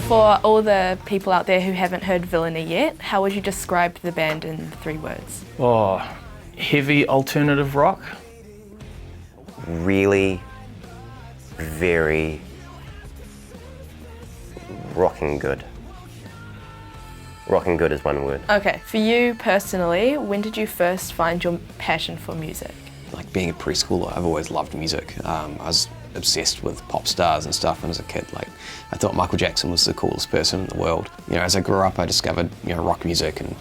For all the people out there who haven't heard Villainy yet, how would you describe the band in 3 words? Oh, heavy alternative rock. Really, very rocking good. Rocking good is one word. Okay, for you personally, when did you first find your passion for music? Like being a preschooler, I've always loved music. I was obsessed with pop stars and stuff, and as a kid, like, I thought Michael Jackson was the coolest person in the world. You know, as I grew up, I discovered, rock music and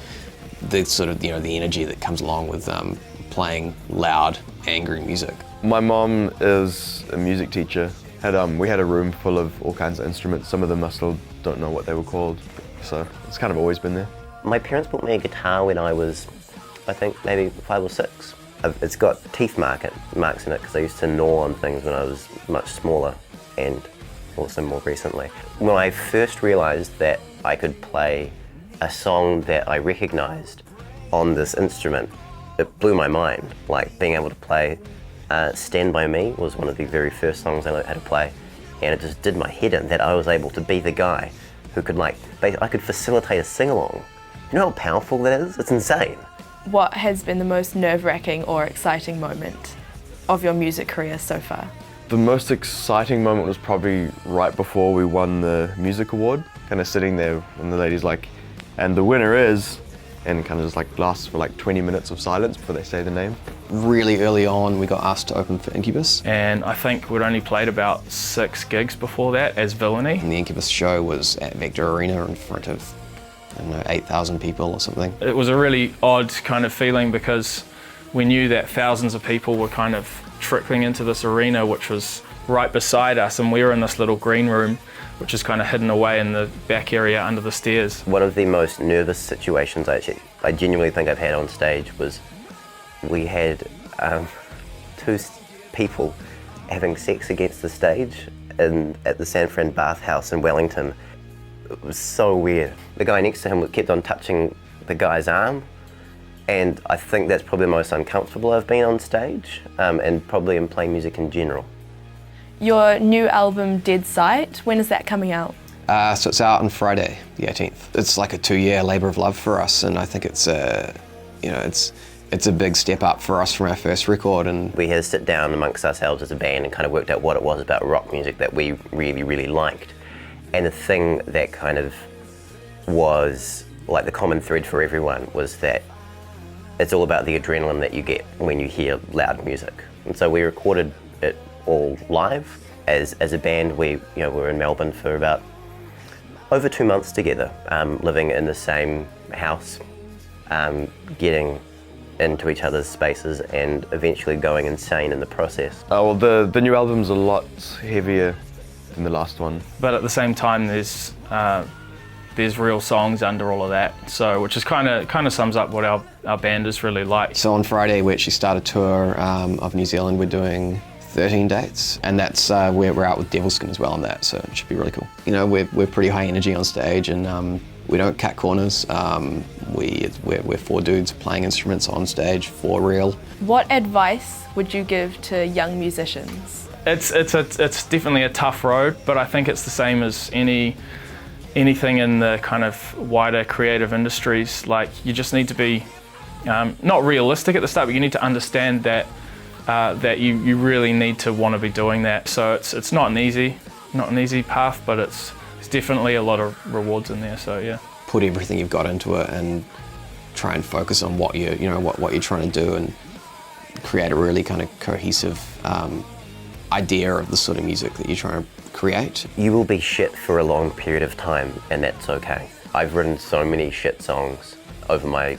the sort of, the energy that comes along with playing loud, angry music. My mom is a music teacher. We had a room full of all kinds of instruments. Some of them I still don't know what they were called, so it's kind of always been there. My parents bought me a guitar when I was, I think, maybe 5 or 6. It's got teeth marks in it because I used to gnaw on things when I was much smaller and also more recently. When I first realised that I could play a song that I recognised on this instrument, it blew my mind. Like being able to play Stand By Me was one of the very first songs I learned how to play, and it just did my head in that I was able to be the guy who could I could facilitate a sing-along. You know how powerful that is? It's insane. What has been the most nerve-wracking or exciting moment of your music career so far? The most exciting moment was probably right before we won the music award. Kind of sitting there and the lady's like, and the winner is, and kind of just like lasts for like 20 minutes of silence before they say the name. Really early on, we got asked to open for Incubus. And I think we'd only played about 6 gigs before that as Villainy. And the Incubus show was at Vector Arena in front of, I don't know, 8,000 people or something. It was a really odd kind of feeling because we knew that thousands of people were kind of trickling into this arena, which was right beside us, and we were in this little green room, which is kind of hidden away in the back area under the stairs. One of the most nervous situations I genuinely think I've had on stage was we had 2 people having sex against the stage at the San Fran bathhouse in Wellington. It was so weird. The guy next to him kept on touching the guy's arm, and I think that's probably the most uncomfortable I've been on stage, and probably in playing music in general. Your new album, Dead Sight, when is that coming out? So it's out on Friday, the 18th. It's like a 2-year labour of love for us, and I think it's a big step up for us from our first record. And we had to sit down amongst ourselves as a band and kind of worked out what it was about rock music that we really, really liked. And the thing that kind of was like the common thread for everyone was that it's all about the adrenaline that you get when you hear loud music. And so we recorded it all live. As a band, we were in Melbourne for about over 2 months together, living in the same house, getting into each other's spaces and eventually going insane in the process. Well, the new album's a lot heavier than the last one. But at the same time, there's real songs under all of that, so which is kind of sums up what our band is really like. So on Friday we actually start a tour of New Zealand. We're doing 13 dates, and that's we're out with Devilskin as well on that, so it should be really cool. We're pretty high energy on stage, and we don't cut corners. We're 4 dudes playing instruments on stage for real. What advice would you give to young musicians? It's definitely a tough road, but I think it's the same as anything in the kind of wider creative industries. Like, you just need to be not realistic at the start, but you need to understand that that you really need to want to be doing that. So it's not an easy path, but it's definitely a lot of rewards in there. So yeah, put everything you've got into it and try and focus on what you're trying to do, and create a really kind of cohesive idea of the sort of music that you're trying to create. You will be shit for a long period of time, and that's okay. I've written so many shit songs over my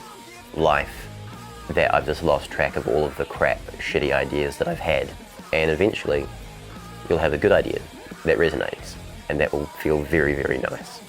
life that I've just lost track of all of the crap, shitty ideas that I've had. And eventually, you'll have a good idea that resonates, and that will feel very, very nice.